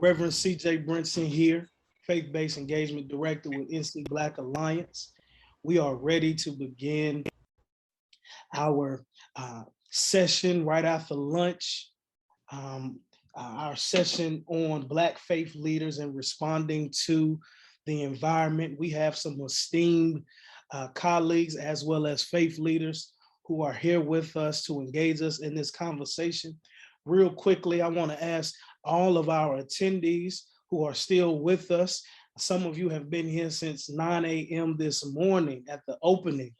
Reverend C.J. Brinson here, Faith-Based Engagement Director with NC Black Alliance. We are ready to begin our session right after lunch, our session on Black faith leaders and responding to the environment. We have some esteemed colleagues as well as faith leaders who are here with us to engage us in this conversation. Real quickly, I want to ask all of our attendees who are still with us. Some of you have been here since 9 a.m. this morning at the opening,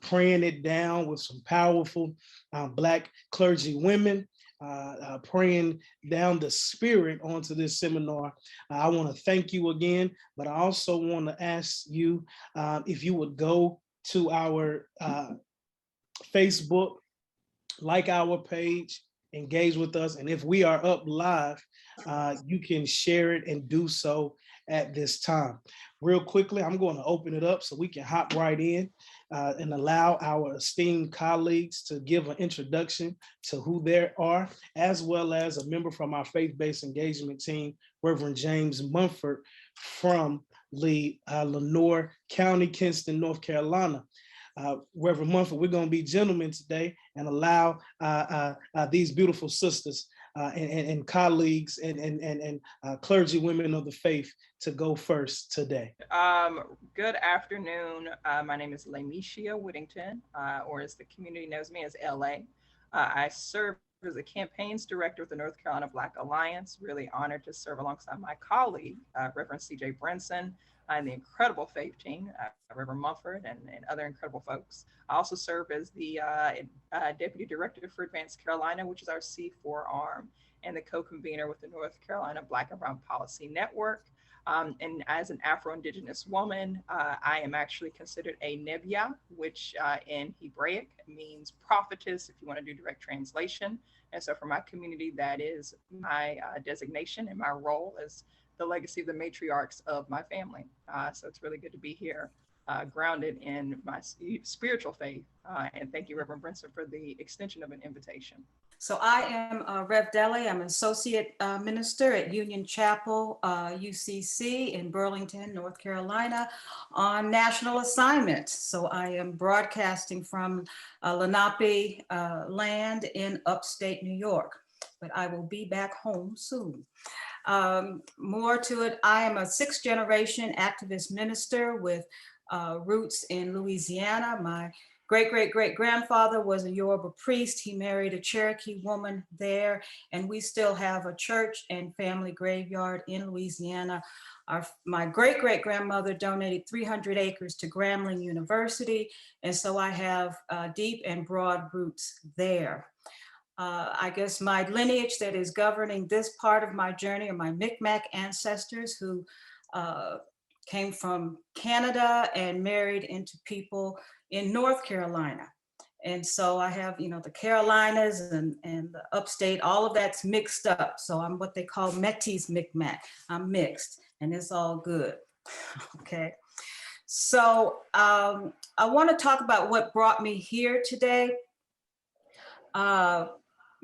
praying it down with some powerful Black clergy women, praying down the spirit onto this seminar. I want to thank you again, but I also want to ask you if you would go to our Facebook, like our page, engage with us. And if we are up live, you can share it and do so at this time. Real quickly, I'm going to open it up so we can hop right in and allow our esteemed colleagues to give an introduction to who they are, as well as a member from our faith-based engagement team, Reverend James Mumford from Lenoir County, Kinston, North Carolina. Reverend Mumford, we're going to be gentlemen today and allow these beautiful sisters and colleagues and clergy women of the faith to go first today. Good afternoon. My name is Lamicia Whittington, or as the community knows me as LA. I serve as a campaigns director with the North Carolina Black Alliance. Really honored to serve alongside my colleague, Reverend C.J. Brinson, and the incredible faith team, Reverend Mumford and other incredible folks. I also serve as the Deputy Director for Advanced Carolina, which is our C4 arm, and the co-convener with the North Carolina Black and Brown Policy Network. And as an Afro-Indigenous woman, I am actually considered a Nebiah, which in Hebraic means prophetess, if you want to do direct translation. And so for my community, that is my designation and my role as the legacy of the matriarchs of my family. So it's really good to be here, grounded in my spiritual faith. And thank you, Reverend Brinson, for the extension of an invitation. So I am Rev Dele. I'm an associate minister at Union Chapel, UCC in Burlington, North Carolina, on national assignment. So I am broadcasting from Lenape land in upstate New York, but I will be back home soon. More to it, I am a sixth generation activist minister with roots in Louisiana. My great-great-great-grandfather was a Yoruba priest. He married a Cherokee woman there, and we still have a church and family graveyard in Louisiana. My great-great-grandmother donated 300 acres to Grambling University, and so I have deep and broad roots there. I guess my lineage that is governing this part of my journey are my Micmac ancestors who came from Canada and married into people in North Carolina. And so I have, the Carolinas and the upstate, all of that's mixed up. So I'm what they call Métis Micmac. I'm mixed and it's all good, okay? So I wanna talk about what brought me here today.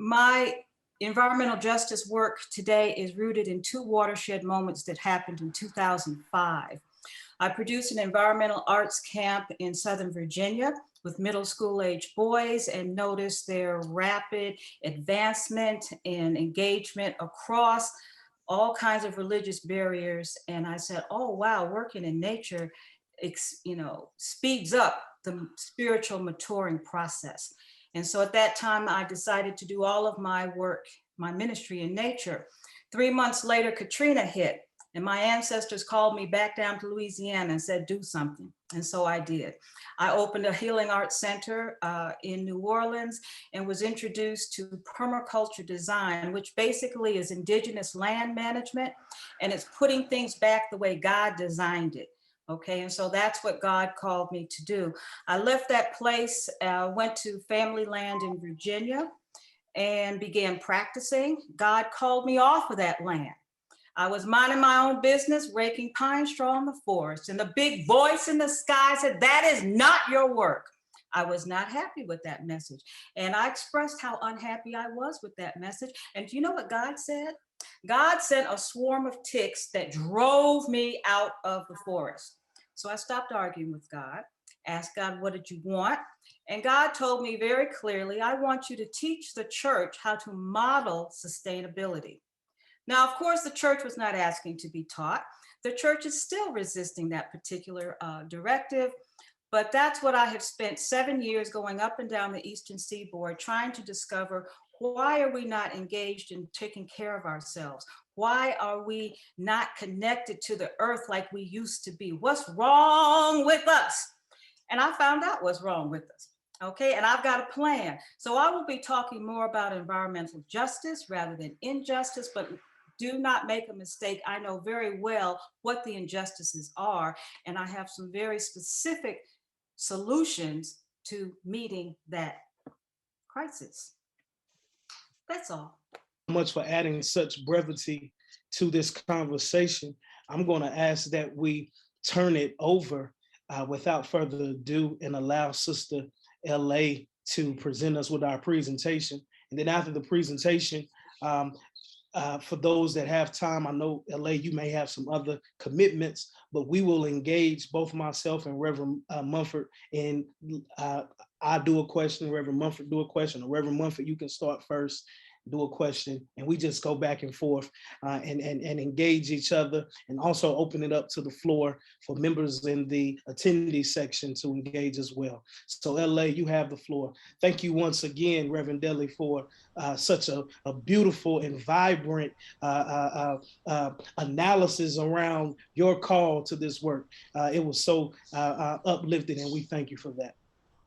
My environmental justice work today is rooted in two watershed moments that happened in 2005. I produced an environmental arts camp in Southern Virginia with middle school age boys and noticed their rapid advancement and engagement across all kinds of religious barriers. And I said, oh, wow, working in nature, speeds up the spiritual maturing process. And so at that time, I decided to do all of my work, my ministry in nature. 3 months later, Katrina hit, and my ancestors called me back down to Louisiana and said, do something. And so I did. I opened a healing arts center in New Orleans and was introduced to permaculture design, which basically is indigenous land management, and it's putting things back the way God designed it. Okay, and so that's what God called me to do. I left that place, went to family land in Virginia and began practicing. God called me off of that land. I was minding my own business, raking pine straw in the forest, and the big voice in the sky said, that is not your work. I was not happy with that message. And I expressed how unhappy I was with that message. And do you know what God said? God sent a swarm of ticks that drove me out of the forest. So I stopped arguing with God, asked God, what did you want? And God told me very clearly, I want you to teach the church how to model sustainability. Now, of course, the church was not asking to be taught. The church is still resisting that particular directive. But that's what I have spent 7 years going up and down the Eastern Seaboard trying to discover. Why are we not engaged in taking care of ourselves? Why are we not connected to the earth like we used to be? What's wrong with us? And I found out what's wrong with us. Okay, and I've got a plan. So I will be talking more about environmental justice rather than injustice, but do not make a mistake. I know very well what the injustices are, and I have some very specific solutions to meeting that crisis. That's all. Much for adding such brevity to this conversation. I'm going to ask that we turn it over without further ado and allow Sister LA to present us with our presentation. And then after the presentation, for those that have time, I know LA, you may have some other commitments, but we will engage both myself and Reverend Mumford. And I do a question, Reverend Mumford do a question, or Reverend Mumford, you can start first, do a question, and we just go back and forth and engage each other, and also open it up to the floor for members in the attendees section to engage as well. So LA, you have the floor. Thank you once again, Reverend Dele, for such a beautiful and vibrant analysis around your call to this work. It was so uplifting, and we thank you for that.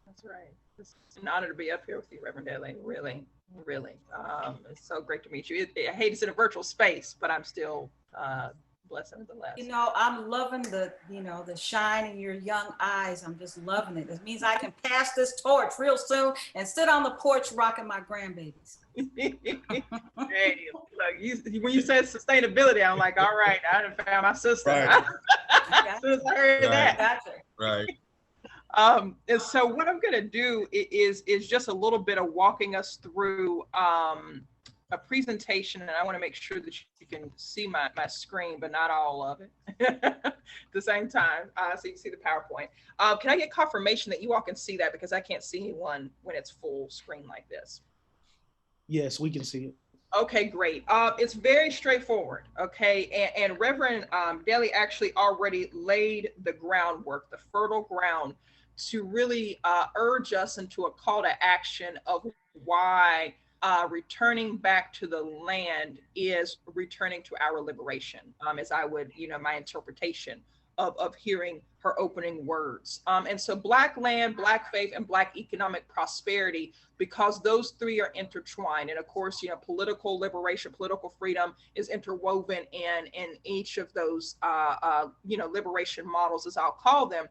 That's right. It's an honor to be up here with you, Reverend Dele. Really, really. It's so great to meet you. I hate it's in a virtual space, but I'm still blessed nonetheless. You know, I'm loving the shine in your young eyes. I'm just loving it. It means I can pass this torch real soon and sit on the porch rocking my grandbabies. Hey, look, when you said sustainability, I'm like, all right, I done found my sister. Right. As soon as I heard that. Gotcha. Right. And so what I'm going to do is just a little bit of walking us through a presentation, and I want to make sure that you can see my screen, but not all of it at the same time, so you can see the PowerPoint. Can I get confirmation that you all can see that, because I can't see anyone when it's full screen like this? Yes, we can see it. Okay, great. It's very straightforward, okay? And Reverend Dele actually already laid the groundwork, the fertile ground, to really urge us into a call to action of why returning back to the land is returning to our liberation, as I would, my interpretation of hearing her opening words. And so Black land, Black faith, and Black economic prosperity, because those three are intertwined. And of course, political liberation, political freedom is interwoven in each of those, liberation models, as I'll call them.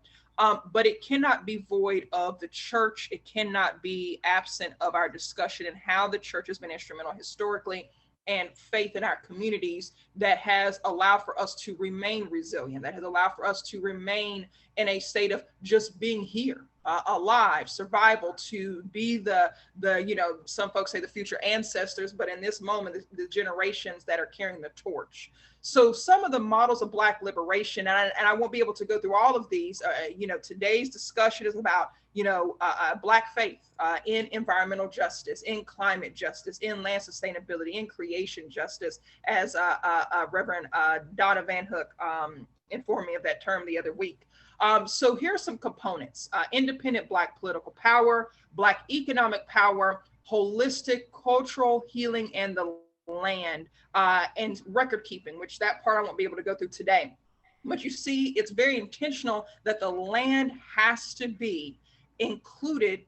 But it cannot be void of the church. It cannot be absent of our discussion and how the church has been instrumental historically, and faith in our communities that has allowed for us to remain resilient, that has allowed for us to remain in a state of just being here, alive, survival, to be the some folks say the future ancestors, but in this moment, the generations that are carrying the torch. So some of the models of Black liberation, and I won't be able to go through all of these, today's discussion is about, Black faith in environmental justice, in climate justice, in land sustainability, in creation justice, as Reverend Donna Van Hook informed me of that term the other week. So here are some components: independent Black political power, Black economic power, holistic cultural healing and the land, and record keeping, which that part I won't be able to go through today. But you see, it's very intentional that the land has to be included,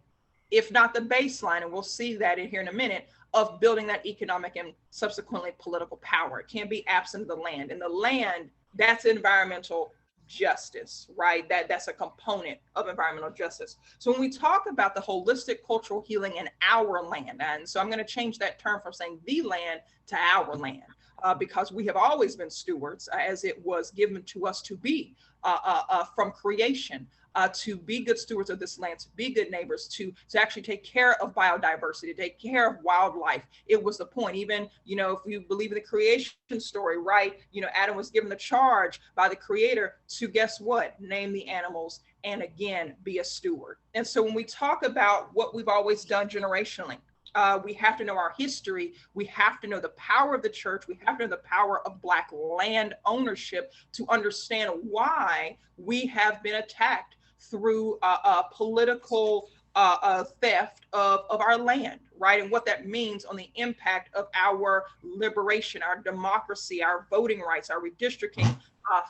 if not the baseline, and we'll see that in here in a minute, of building that economic and subsequently political power. It can't be absent of the land. And the land, that's environmental justice, right? That's a component of environmental justice. So when we talk about the holistic cultural healing in our land, and so I'm going to change that term from saying the land to our land. because we have always been stewards, as it was given to us to be from creation. To be good stewards of this land, to be good neighbors, to actually take care of biodiversity, to take care of wildlife. It was the point. Even, if you believe in the creation story, right? Adam was given the charge by the creator to, guess what? Name the animals and, again, be a steward. And so when we talk about what we've always done generationally, we have to know our history. We have to know the power of the church. We have to know the power of Black land ownership to understand why we have been attacked through political theft of our land, right? And what that means on the impact of our liberation, our democracy, our voting rights, our redistricting,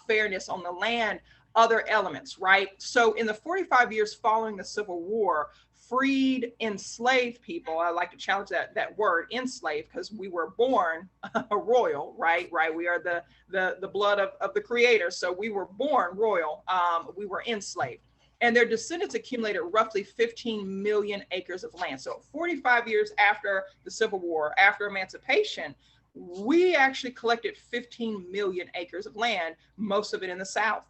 fairness on the land, other elements, right? So in the 45 years following the Civil War, freed enslaved people, I like to challenge that word, enslaved, because we were born royal, right? We are the blood of the creator. So we were born royal. We were enslaved. And their descendants accumulated roughly 15 million acres of land. So 45 years after the Civil War, after emancipation, we actually collected 15 million acres of land, most of it in the South.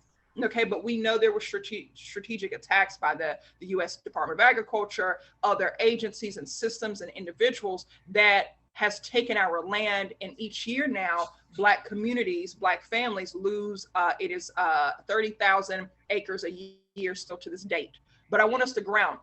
Okay, but we know there were strategic attacks by the U.S. Department of Agriculture, other agencies and systems and individuals that has taken our land. And each year now, Black communities, Black families lose, it is 30,000 acres a year still to this date. But I want us to ground.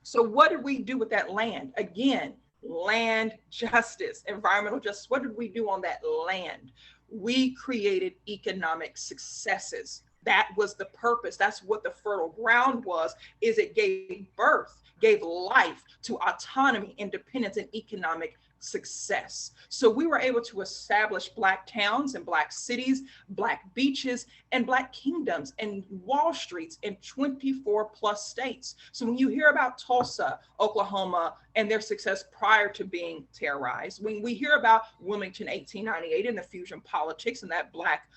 So what did we do with that land? Again, land justice, environmental justice. What did we do on that land? We created economic successes. That was the purpose. That's what the fertile ground was, is it gave birth, gave life to autonomy, independence, and economic success. So we were able to establish Black towns and Black cities, Black beaches, and Black kingdoms and Wall Streets in 24 plus states. So when you hear about Tulsa, Oklahoma, and their success prior to being terrorized, when we hear about Wilmington 1898 and the fusion politics, and that Black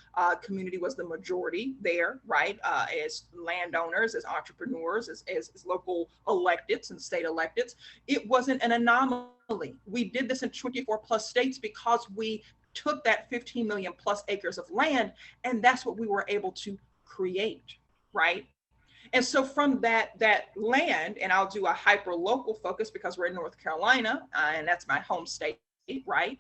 community was the majority there, right? As landowners, as entrepreneurs, as local electeds and state electeds, it wasn't an anomaly. We did this in 24 plus states because we took that 15 million plus acres of land, and that's what we were able to create, right? And so from that land, and I'll do a hyper local focus because we're in North Carolina, and that's my home state, right?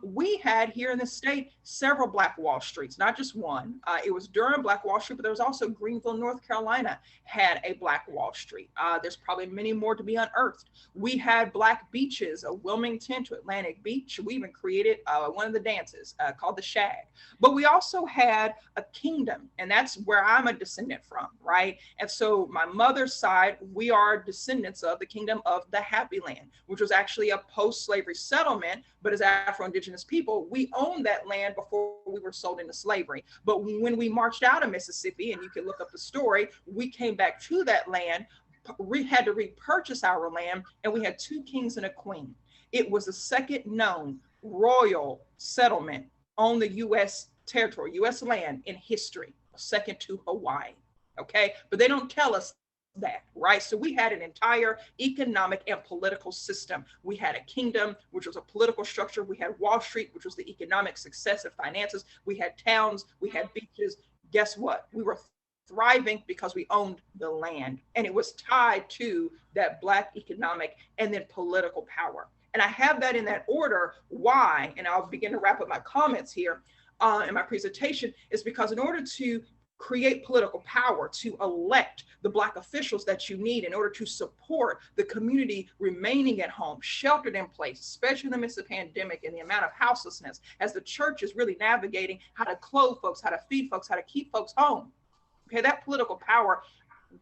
We had here in the state several Black Wall Streets, not just one. It was Durham Black Wall Street, but there was also Greenville, North Carolina had a Black Wall Street. There's probably many more to be unearthed. We had Black beaches, Wilmington to Atlantic Beach. We even created one of the dances called the Shag. But we also had a kingdom, and that's where I'm a descendant from, right? And so my mother's side, we are descendants of the kingdom of the Happy Land, which was actually a post-slavery settlement, but as Afro-Indigenous people, we owned that land before we were sold into slavery. But when we marched out of Mississippi, and you can look up the story, we came back to that land, had to repurchase our land, and we had 2 kings and a queen. It was the second known royal settlement on the U.S. territory, U.S. land in history, second to Hawaii. Okay, but they don't tell us that, right? So we had an entire economic and political system. We had a kingdom, which was a political structure. We had Wall Street, which was the economic success of finances. We had towns, we had beaches. Guess what? We were thriving because we owned the land, and it was tied to that Black economic and then political power. And I have that in that order. Why? And I'll begin to wrap up my comments here in my presentation, is because in order to create political power, to elect the Black officials that you need in order to support the community remaining at home, sheltered in place, especially in the midst of the pandemic and the amount of houselessness, as the church is really navigating how to clothe folks, how to feed folks, how to keep folks home. Okay, that political power,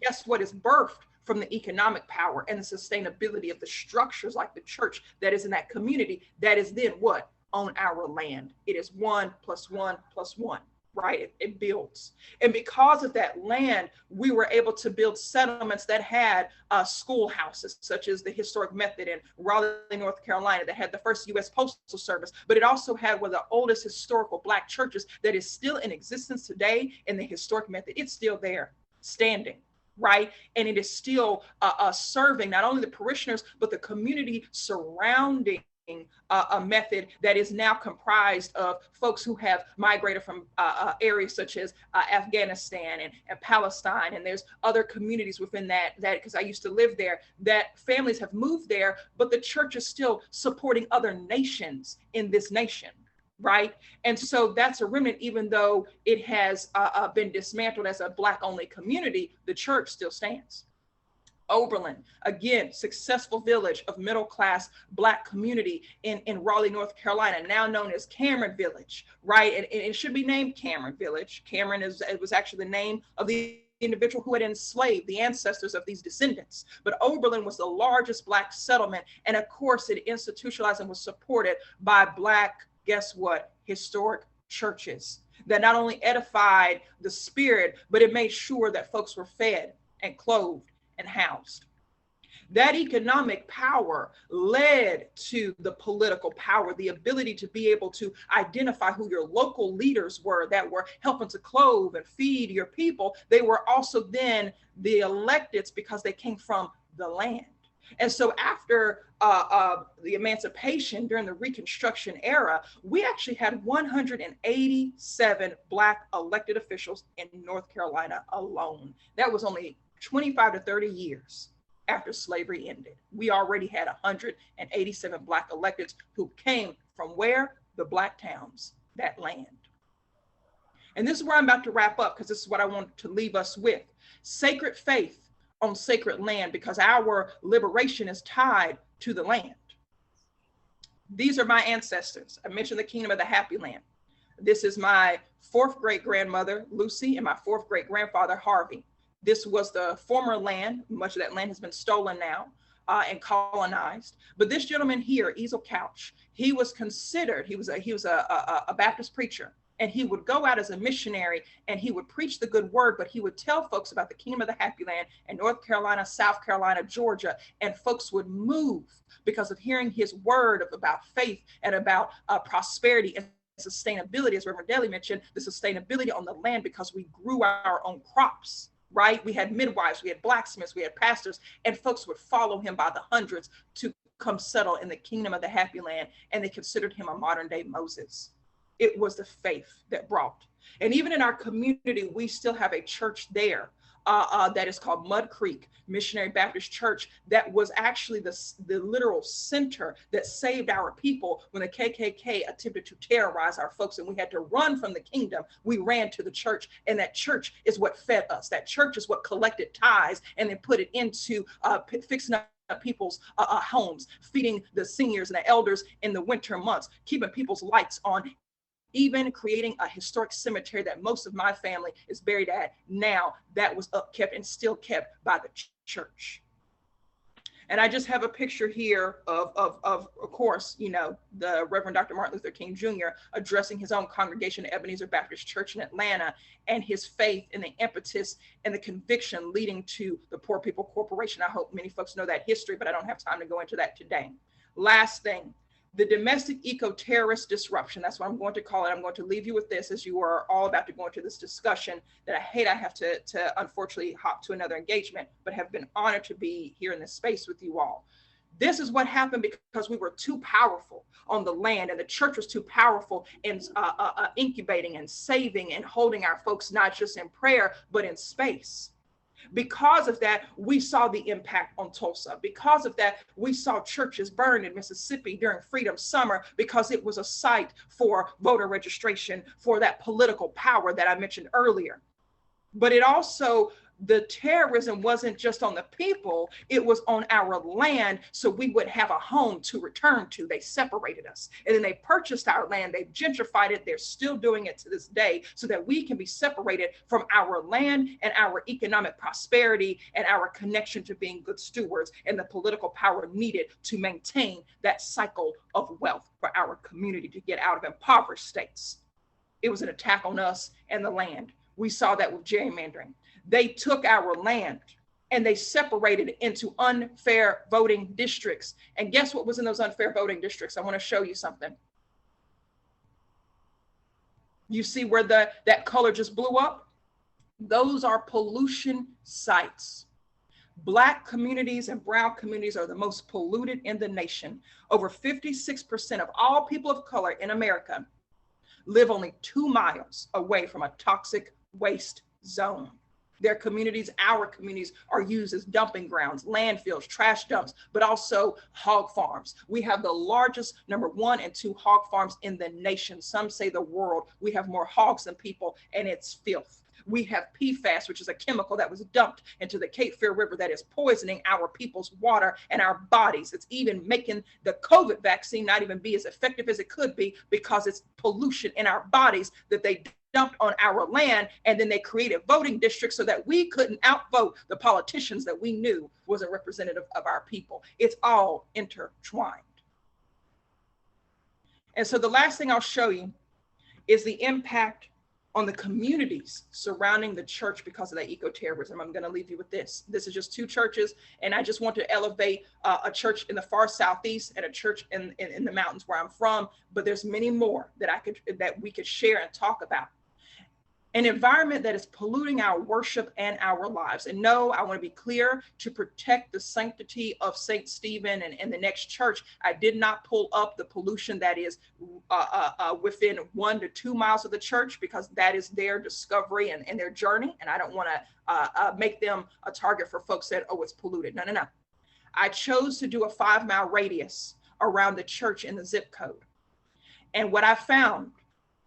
guess what, is birthed from the economic power and the sustainability of the structures like the church that is in that community that is then what? On our land. It is 1 + 1 + 1. Right? It builds. And because of that land, we were able to build settlements that had schoolhouses, such as the Historic Method in Raleigh, North Carolina, that had the first U.S. Postal Service, but it also had one of the oldest historical Black churches that is still in existence today in the Historic Method. It's still there, standing. Right? And it is still serving not only the parishioners, but the community surrounding a method that is now comprised of folks who have migrated from areas such as Afghanistan and Palestine, and there's other communities within that because I used to live there, that families have moved there, but the church is still supporting other nations in this nation. Right. And so that's a remnant, even though it has been dismantled as a Black only community, the church still stands. Oberlin, again, successful village of middle-class Black community in Raleigh, North Carolina, now known as Cameron Village, right? And it should be named Cameron Village. Cameron it was actually the name of the individual who had enslaved the ancestors of these descendants. But Oberlin was the largest Black settlement. And of course, it institutionalized and was supported by Black, guess what, historic churches that not only edified the spirit, but it made sure that folks were fed and clothed and housed. That economic power led to the political power, the ability to be able to identify who your local leaders were that were helping to clothe and feed your people. They were also then the electeds because they came from the land. And so after the emancipation during the Reconstruction era, we actually had 187 Black elected officials in North Carolina alone. That was only 25 to 30 years after slavery ended. We already had 187 Black electeds who came from where? The Black towns, that land. And this is where I'm about to wrap up, because this is what I want to leave us with. Sacred faith on sacred land, because our liberation is tied to the land. These are my ancestors. I mentioned the Kingdom of the Happy Land. This is my fourth great grandmother, Lucy, and my fourth great grandfather, Harvey. This was the former land. Much of that land has been stolen now and colonized. But this gentleman here, Ezel Couch, he was considered, he was a Baptist preacher, and he would go out as a missionary and he would preach the good word, but he would tell folks about the Kingdom of the Happy Land in North Carolina, South Carolina, Georgia, and folks would move because of hearing his word about faith and about prosperity and sustainability. As Reverend Dele mentioned, the sustainability on the land, because we grew our own crops. Right? We had midwives, we had blacksmiths, we had pastors, and folks would follow him by the hundreds to come settle in the Kingdom of the Happy Land, and they considered him a modern day Moses. It was the faith that brought. And even in our community, we still have a church there that is called Mud Creek Missionary Baptist Church, that was actually the literal center that saved our people when the KKK attempted to terrorize our folks and we had to run from the kingdom. We ran to the church, and that church is what fed us. That church is what collected tithes and then put it into fixing up people's homes, feeding the seniors and the elders in the winter months, keeping people's lights on, even creating a historic cemetery that most of my family is buried at now, that was upkept and still kept by the church. And I just have a picture here of course, you know, the Reverend Dr. Martin Luther King Jr. addressing his own congregation at Ebenezer Baptist Church in Atlanta, and his faith and the impetus and the conviction leading to the Poor People Corporation. I hope many folks know that history, but I don't have time to go into that today. Last thing, the domestic eco-terrorist disruption. That's what I'm going to call it. I'm going to leave you with this, as you are all about to go into this discussion that I have to unfortunately hop to another engagement, but have been honored to be here in this space with you all. This is what happened because we were too powerful on the land, and the church was too powerful in incubating and saving and holding our folks, not just in prayer, but in space. Because of that, we saw the impact on Tulsa. Because of that, we saw churches burned in Mississippi during Freedom Summer, because it was a site for voter registration, for that political power that I mentioned earlier. But it also, the terrorism wasn't just on the people, it was on our land, so we would have a home to return to. They separated us, and then they purchased our land, they gentrified it, they're still doing it to this day, so that we can be separated from our land and our economic prosperity and our connection to being good stewards and the political power needed to maintain that cycle of wealth for our community to get out of impoverished states. It was an attack on us and the land. We saw that with gerrymandering. They took our land and they separated it into unfair voting districts. And guess what was in those unfair voting districts? I want to show you something. You see where that color just blew up? Those are pollution sites. Black communities and brown communities are the most polluted in the nation. Over 56% of all people of color in America live only 2 miles away from a toxic waste zone. Their communities, our communities, are used as dumping grounds, landfills, trash dumps, but also hog farms. We have the largest number 1 and 2 hog farms in the nation. Some say the world. We have more hogs than people, and it's filth. We have PFAS, which is a chemical that was dumped into the Cape Fear River that is poisoning our people's water and our bodies. It's even making the COVID vaccine not even be as effective as it could be because it's pollution in our bodies that they dumped on our land. And then they created voting districts so that we couldn't outvote the politicians that we knew wasn't representative of our people. It's all intertwined. And so the last thing I'll show you is the impact on the communities surrounding the church because of that eco-terrorism. I'm going to leave you with this. This is just 2 churches, and I just want to elevate a church in the far southeast and a church in the mountains where I'm from. But there's many more that we could share and talk about. An environment that is polluting our worship and our lives. And no, I want to be clear, to protect the sanctity of St. Stephen and the next church, I did not pull up the pollution that is within 1 to 2 miles of the church, because that is their discovery and their journey. And I don't want to make them a target for folks that, oh, it's polluted. No, no, no. I chose to do a 5-mile radius around the church in the zip code. And what I found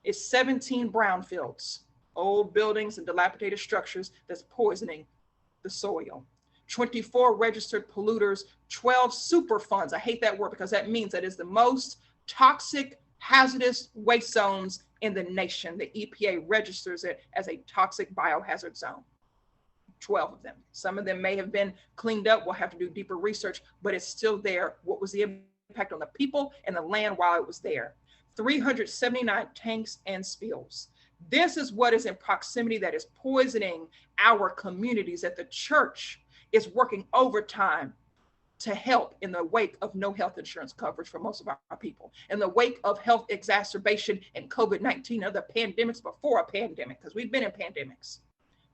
is 17 brownfields, old buildings and dilapidated structures that's poisoning the soil. 24 registered polluters, 12 super funds. I hate that word because that means that is the most toxic, hazardous waste zones in the nation. The EPA registers it as a toxic biohazard zone. 12 of them. Some of them may have been cleaned up. We'll have to do deeper research, but it's still there. What was the impact on the people and the land while it was there? 379 tanks and spills. This is what is in proximity that is poisoning our communities, that the church is working overtime to help in the wake of no health insurance coverage for most of our people, in the wake of health exacerbation and COVID-19, other pandemics before a pandemic, because we've been in pandemics.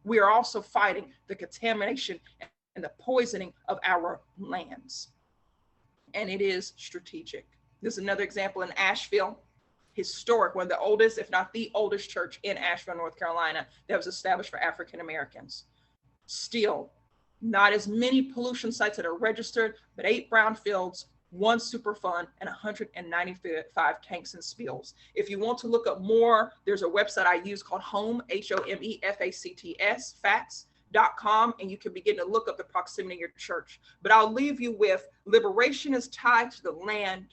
We are also fighting the contamination and the poisoning of our lands. And it is strategic. This is another example in Asheville. Historic, one of the oldest, if not the oldest church in Asheville, North Carolina, that was established for African Americans. Still, not as many pollution sites that are registered, but 8 brownfields, 1 Superfund, and 195 tanks and spills. If you want to look up more, there's a website I use called HOME, HOMEFACTS, facts.com, and you can begin to look up the proximity of your church. But I'll leave you with, liberation is tied to the land,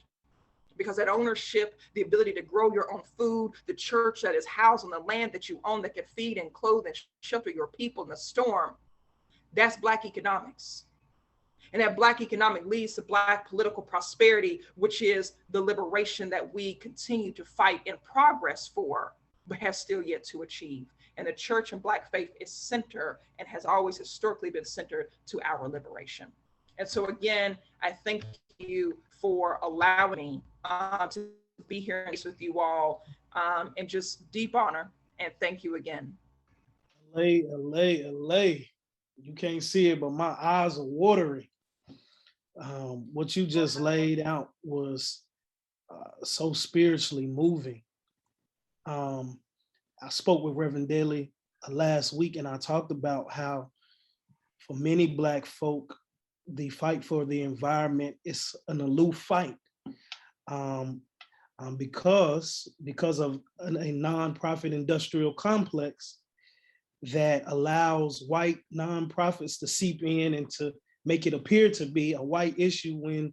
because that ownership, the ability to grow your own food, the church that is housed on the land that you own that can feed and clothe and shelter your people in the storm, that's Black economics. And that Black economic leads to Black political prosperity, which is the liberation that we continue to fight in progress for, but have still yet to achieve. And the church and Black faith is center and has always historically been centered to our liberation. And so again, I thank you for allowing me to be here with you all, and just deep honor and thank you again. Alay. You can't see it, but my eyes are watering. What you just laid out was so spiritually moving. I spoke with Reverend Dele last week, and I talked about how for many Black folk, the fight for the environment is an aloof fight, because of a nonprofit industrial complex that allows white nonprofits to seep in and to make it appear to be a white issue, when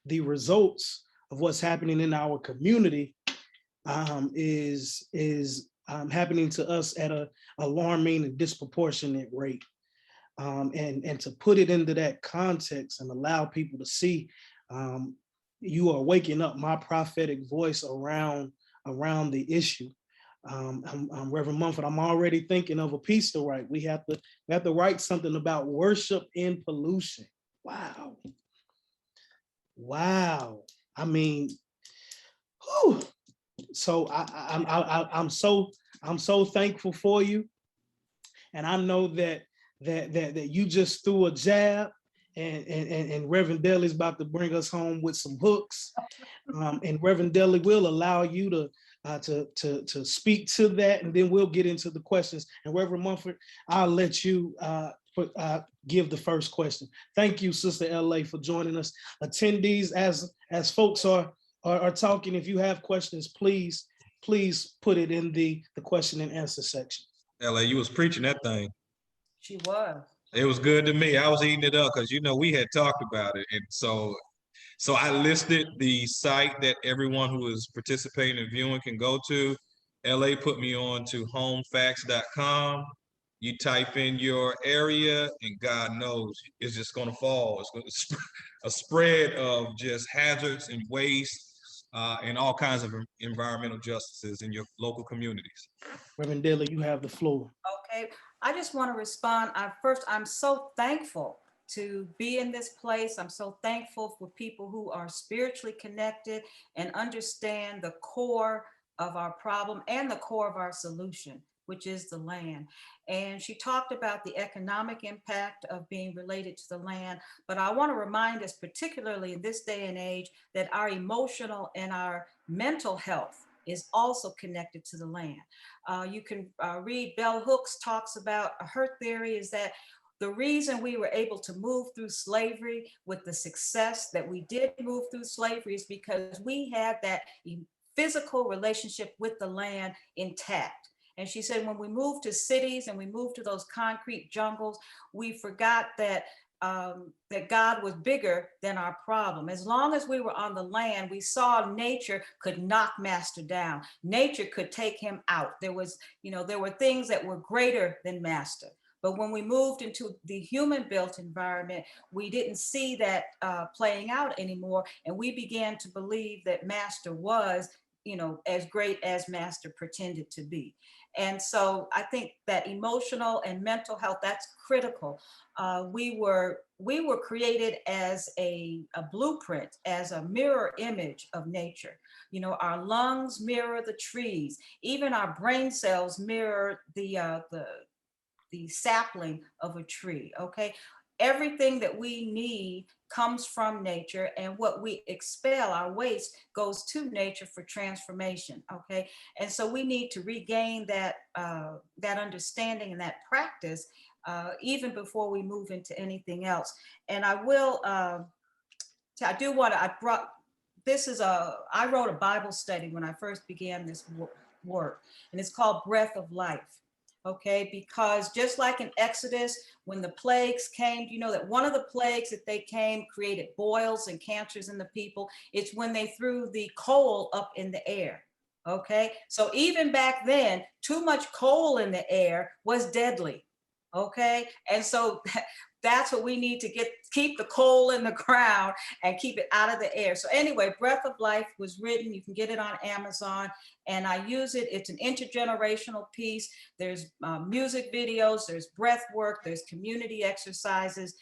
the results of what's happening in our community is happening to us at an alarming and disproportionate rate. And to put it into that context and allow people to see, you are waking up my prophetic voice around the issue. Reverend Mumford, I'm already thinking of a piece to write. We have to write something about worship in pollution. Wow. I mean, whew. So I'm so thankful for you, and I know that that you just threw a jab, and Reverend Dele is about to bring us home with some hooks. And Reverend Dele will allow you to speak to that, and then we'll get into the questions. And Reverend Mumford, I'll let you give the first question. Thank you, Sister LA, for joining us. Attendees, as folks are talking, if you have questions, please put it in the question and answer section. LA, you was preaching that thing. She was. It was good to me. I was eating it up because we had talked about it, and so I listed the site that everyone who is participating and viewing can go to. LA put me on to homefacts.com. You type in your area, and God knows it's just going to fall. It's going to a spread of just hazards and waste and all kinds of environmental justices in your local communities. Reverend Dele, you have the floor. Okay, I just want to respond. I'm so thankful to be in this place. I'm so thankful for people who are spiritually connected and understand the core of our problem and the core of our solution, which is the land. And she talked about the economic impact of being related to the land. But I want to remind us, particularly in this day and age, that our emotional and our mental health is also connected to the land. You can read Bell Hooks talks about her theory is that the reason we were able to move through slavery with the success that we did move through slavery is because we had that physical relationship with the land intact. And she said, when we moved to cities and we moved to those concrete jungles, we forgot that that God was bigger than our problem. As long as we were on the land, we saw nature could knock master down. Nature could take him out. There were things that were greater than master. But when we moved into the human-built environment, we didn't see that playing out anymore. And we began to believe that master was, as great as master pretended to be. And so I think that emotional and mental health, that's critical. We were created as a blueprint, as a mirror image of nature. Our lungs mirror the trees. Even our brain cells mirror the sapling of a tree, okay? Everything that we need comes from nature, and what we expel, our waste, goes to nature for transformation, okay? And so we need to regain that understanding and that practice even before we move into anything else. And I wrote a Bible study when I first began this work, and it's called Breath of Life. Okay, because just like in Exodus, when the plagues came, that one of the plagues that they came created boils and cancers in the people. It's when they threw the coal up in the air. Okay, so even back then, too much coal in the air was deadly. Okay, and so that's what we need to keep the coal in the ground and keep it out of the air. So anyway, Breath of Life was written. You can get it on Amazon, and I use it. It's an intergenerational piece. There's music videos, there's breath work, there's community exercises,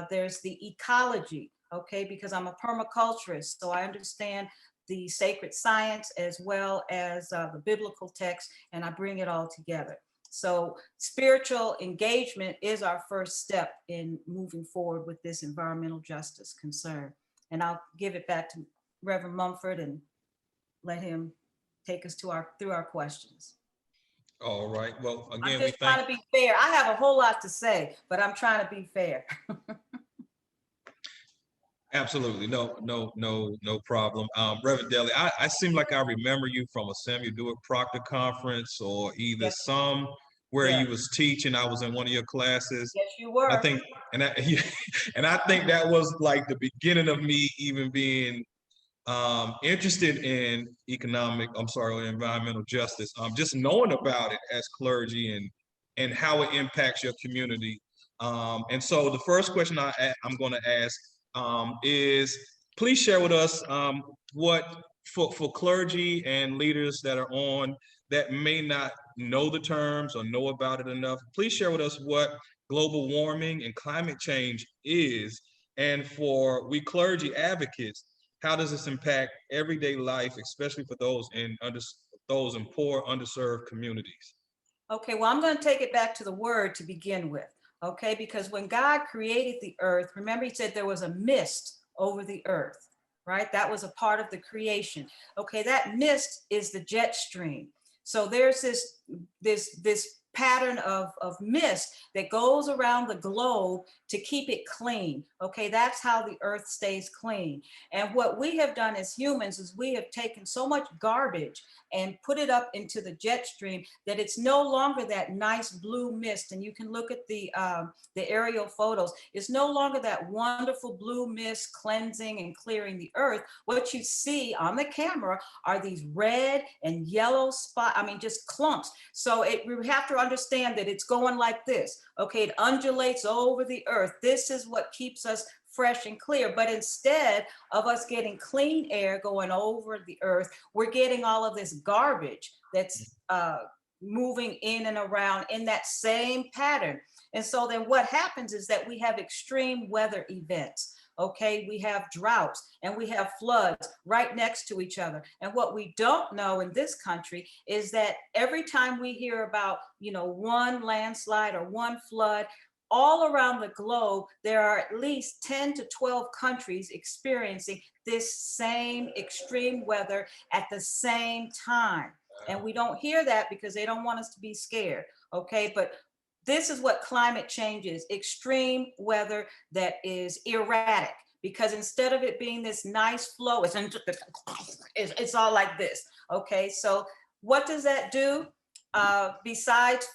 there's the ecology, okay, because I'm a permaculturist, so I understand the sacred science as well as the biblical text, and I bring it all together. So spiritual engagement is our first step in moving forward with this environmental justice concern. And I'll give it back to Reverend Mumford and let him take us through our questions. All right. Well, again, I'm just trying to be fair. I have a whole lot to say, but I'm trying to be fair. Absolutely. No problem. Reverend Dele, I seem like I remember you from a Samuel Dewitt Proctor conference or either Yes. somewhere you was teaching. I was in one of your classes. Yes, you were. I think, and I think that was like the beginning of me even being interested in environmental justice. Just knowing about it as clergy and how it impacts your community. And so the first question I'm going to ask is, please share with us what for clergy and leaders that are on that may not know the terms or know about it enough. Please share with us what global warming and climate change is, and for we clergy advocates, how does this impact everyday life, especially for those in poor, underserved communities? Okay, well, I'm going to take it back to the word to begin with. Okay, because when God created the earth, remember he said there was a mist over the earth, right? That was a part of the creation. Okay, that mist is the jet stream. So there's this pattern of mist that goes around the globe to keep it clean. Okay, that's how the earth stays clean. And what we have done as humans is we have taken so much garbage and put it up into the jet stream that it's no longer that nice blue mist. And you can look at the aerial photos. It's no longer that wonderful blue mist cleansing and clearing the earth. What you see on the camera are these red and yellow spots. I mean, just clumps. So we have to understand that it's going like this. Okay, it undulates over the earth. This is what keeps us fresh and clear. But instead of us getting clean air going over the earth, we're getting all of this garbage that's moving in and around in that same pattern. And so then what happens is that we have extreme weather events. Okay, we have droughts and we have floods right next to each other. And what we don't know in this country is that every time we hear about, one landslide or one flood, all around the globe, there are at least 10 to 12 countries experiencing this same extreme weather at the same time. And we don't hear that because they don't want us to be scared. Okay, but this is what climate change is: extreme weather that is erratic. Because instead of it being this nice flow, it's all like this. Okay, so what does that do? Besides,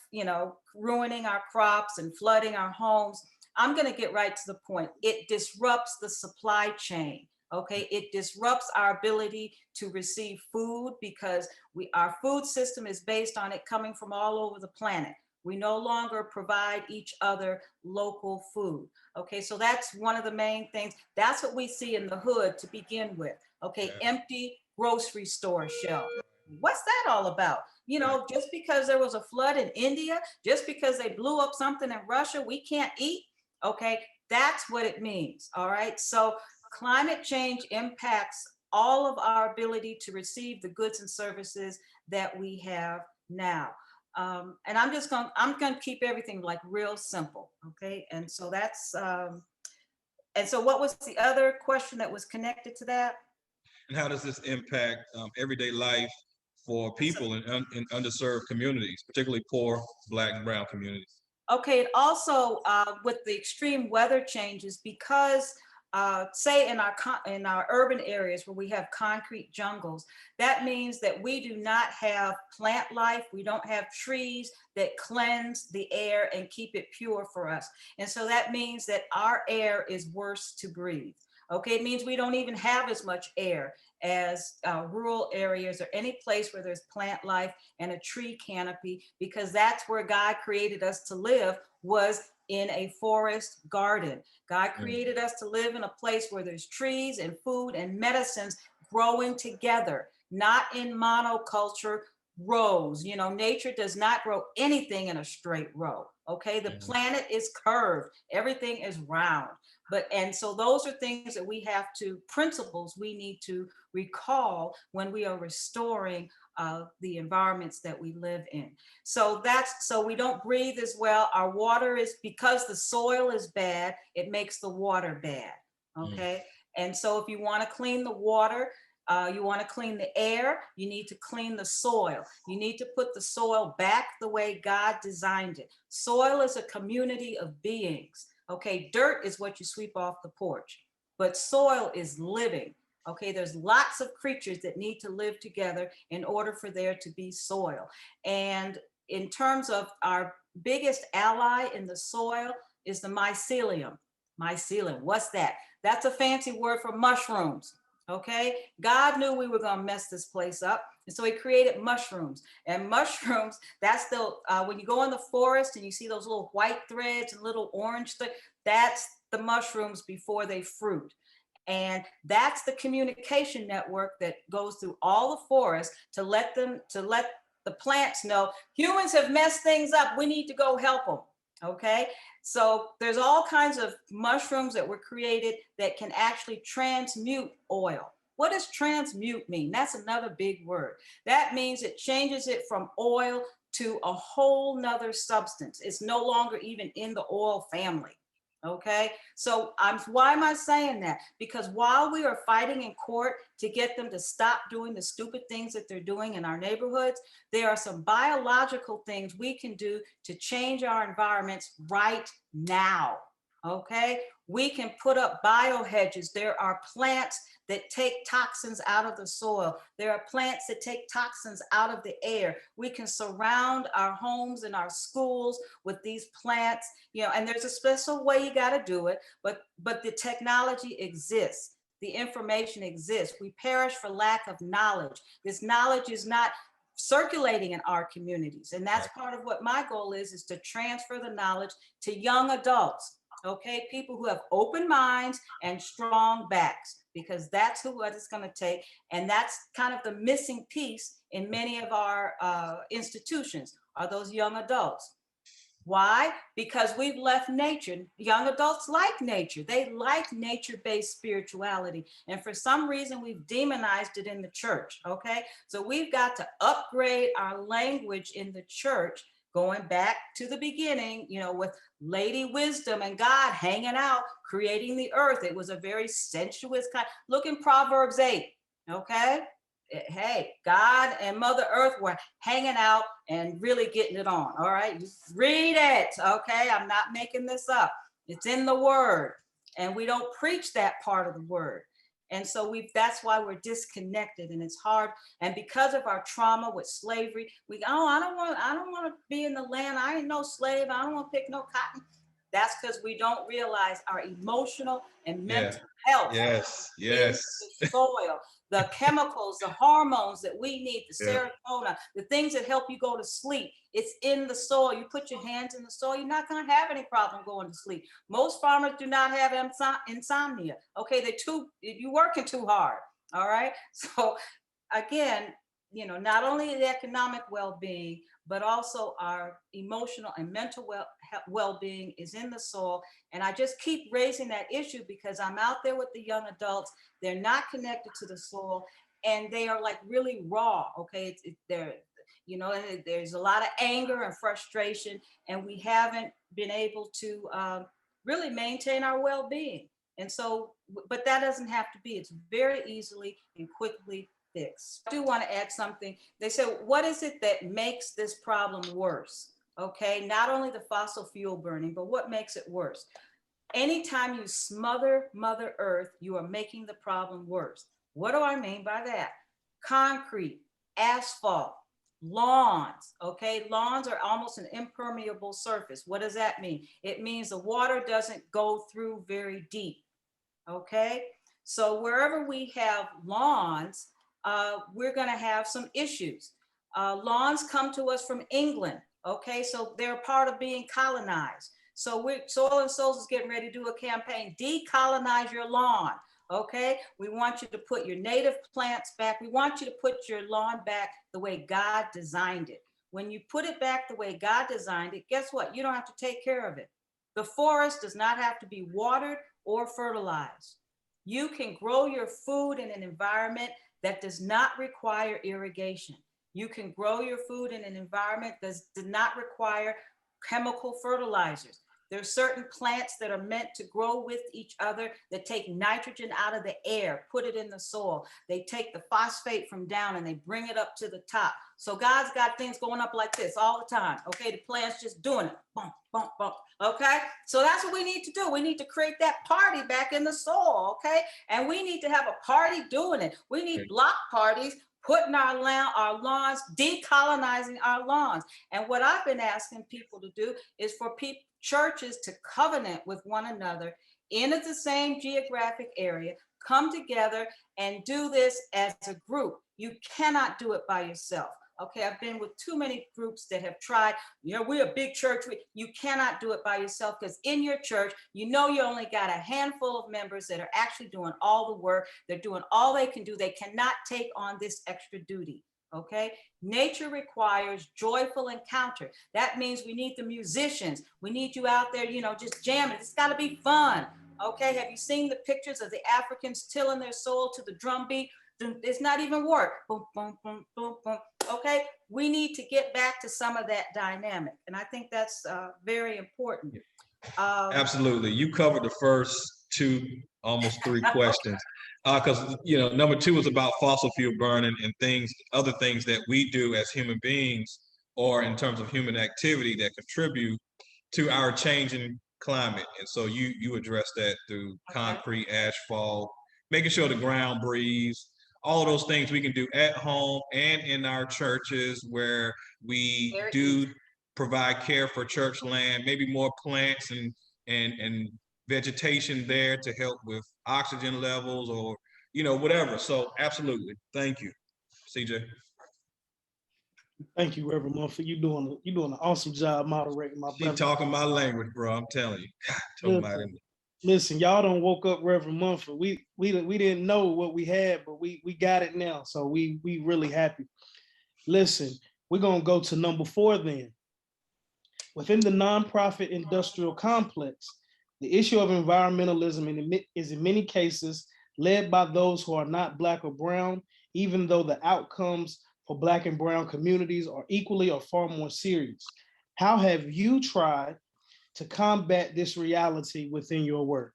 ruining our crops and flooding our homes, I'm going to get right to the point. It disrupts the supply chain. Okay, it disrupts our ability to receive food because our food system is based on it coming from all over the planet. We no longer provide each other local food. Okay, so that's one of the main things. That's what we see in the hood to begin with. Okay, empty grocery store shelf. What's that all about? Just because there was a flood in India, just because they blew up something in Russia, we can't eat. Okay, that's what it means. All right, so climate change impacts all of our ability to receive the goods and services that we have now. And I'm going to keep everything like real simple. Okay. And so and so what was the other question that was connected to that? And how does this impact everyday life for people in underserved communities, particularly poor Black and Brown communities? Okay, it also with the extreme weather changes, because say in our urban areas where we have concrete jungles, that means that we do not have plant life. We don't have trees that cleanse the air and keep it pure for us. And so that means that our air is worse to breathe. Okay, it means we don't even have as much air as rural areas or any place where there's plant life and a tree canopy, because that's where God created us to live, was in a forest garden. God created us to live in a place where there's trees and food and medicines growing together, not in monoculture rows. Nature does not grow anything in a straight row. Okay, the planet is curved, everything is round. And so those are things that principles we need to recall when we are restoring the environments that we live in. So we don't breathe as well. Our water is, because the soil is bad, it makes the water bad. Okay. And so if you want to clean the water, you want to clean the air, you need to clean the soil. You need to put the soil back the way God designed it. Soil is a community of beings. Okay, dirt is what you sweep off the porch, but soil is living. Okay, there's lots of creatures that need to live together in order for there to be soil. And in terms of our biggest ally in the soil is the mycelium. Mycelium, what's that? That's a fancy word for mushrooms. Okay, God knew we were going to mess this place up. And so he created mushrooms. And mushrooms, that's when you go in the forest and you see those little white threads and little orange threads, that's the mushrooms before they fruit. And that's the communication network that goes through all the forest to let the plants know humans have messed things up. We need to go help them. Okay, so there's all kinds of mushrooms that were created that can actually transmute oil. What does transmute mean? That's another big word. That means it changes it from oil to a whole nother substance. It's no longer even in the oil family. Okay, so why am I saying that? Because while we are fighting in court to get them to stop doing the stupid things that they're doing in our neighborhoods, there are some biological things we can do to change our environments right now. Okay, we can put up biohedges. There are plants that take toxins out of the soil. There are plants that take toxins out of the air. We can surround our homes and our schools with these plants, you know, and there's a special way you got to do it, but the technology exists. The information exists. We perish for lack of knowledge. This knowledge is not circulating in our communities. And that's part of what my goal is to transfer the knowledge to young adults. Okay, people who have open minds and strong backs, because that's what it's going to take. And that's kind of the missing piece in many of our institutions, are those young adults. Why? Because we've left nature. Young adults like nature. They like nature-based spirituality. And for some reason, we've demonized it in the church, okay? So we've got to upgrade our language in the church, going back to the beginning, you know, with Lady Wisdom and God hanging out, creating the earth. It was a very sensuous kind. Look in Proverbs 8, okay? Hey, God and Mother Earth were hanging out and really getting it on. All right, just read it. Okay, I'm not making this up. It's in the Word, and we don't preach that part of the Word. And so that's why we're disconnected, and it's hard. And because of our trauma with slavery, I don't want to be in the land. I ain't no slave. I don't want to pick no cotton. That's because we don't realize our emotional and mental health. Yes. In the soil, the chemicals, the hormones that we need, the serotonin, the things that help you go to sleep. It's in the soil. You put your hands in the soil, you're not going to have any problem going to sleep. Most farmers do not have insomnia. Okay, you're working too hard. All right. So again, you know, not only the economic well-being, but also our emotional and mental well-being is in the soil. And I just keep raising that issue because I'm out there with the young adults. They're not connected to the soil, and they are like really raw. Okay, they're, you know, there's a lot of anger and frustration, and we haven't been able to really maintain our well-being. And so, but that doesn't have to be. It's very easily and quickly fixed. I do want to add something. They said, what is it that makes this problem worse? Okay, not only the fossil fuel burning, but what makes it worse? Anytime you smother Mother Earth, you are making the problem worse. What do I mean by that? Concrete, asphalt, lawns, okay? Lawns are almost an impermeable surface. What does that mean? It means the water doesn't go through very deep, okay? So wherever we have lawns, we're gonna have some issues. Lawns come to us from England, okay? So they're part of being colonized. So Soil and Souls is getting ready to do a campaign, decolonize your lawn, okay? We want you to put your native plants back. We want you to put your lawn back the way God designed it. When you put it back the way God designed it, guess what? You don't have to take care of it. The forest does not have to be watered or fertilized. You can grow your food in an environment that does not require irrigation. You can grow your food in an environment that does not require chemical fertilizers. There are certain plants that are meant to grow with each other that take nitrogen out of the air, put it in the soil. They take the phosphate from down and they bring it up to the top. So God's got things going up like this all the time. Okay, the plant's just doing it. Bump, bump, bump. Okay, so that's what we need to do. We need to create that party back in the soil. Okay, and we need to have a party doing it. We need block parties, putting our lawns, decolonizing our lawns. And what I've been asking people to do is for churches to covenant with one another in the same geographic area, come together and do this as a group. You cannot do it by yourself. Okay, I've been with too many groups that have tried, you know, we're a big church. You cannot do it by yourself because in your church, you know, you only got a handful of members that are actually doing all the work. They're doing all they can do. They cannot take on this extra duty. Okay, nature requires joyful encounter. That means we need the musicians. We need you out there, you know, just jamming. It's got to be fun. Okay, have you seen the pictures of the Africans tilling their soil to the drum beat? It's not even work. Boom, boom, boom, boom, boom. Okay, we need to get back to some of that dynamic, and I think that's very important. Absolutely. You covered the first two, almost three questions. Because, number two is about fossil fuel burning and other things that we do as human beings or in terms of human activity that contribute to our changing climate. And so you address that through concrete, asphalt, making sure the ground breathes, all of those things we can do at home and in our churches where we do provide care for church land, maybe more plants and vegetation there to help with oxygen levels or whatever. So absolutely, thank you, CJ. Thank you, Reverend Mumford. You're doing an awesome job moderating, my She brother. talking my language, bro. I'm telling you. God, Listen, y'all don't woke up Reverend Mumford. We didn't know what we had, but we got it now. So we really happy. Listen, we're gonna go to number 4 then. Within the nonprofit industrial complex, the issue of environmentalism is in many cases led by those who are not Black or brown, even though the outcomes for Black and brown communities are equally or far more serious. How have you tried to combat this reality within your work?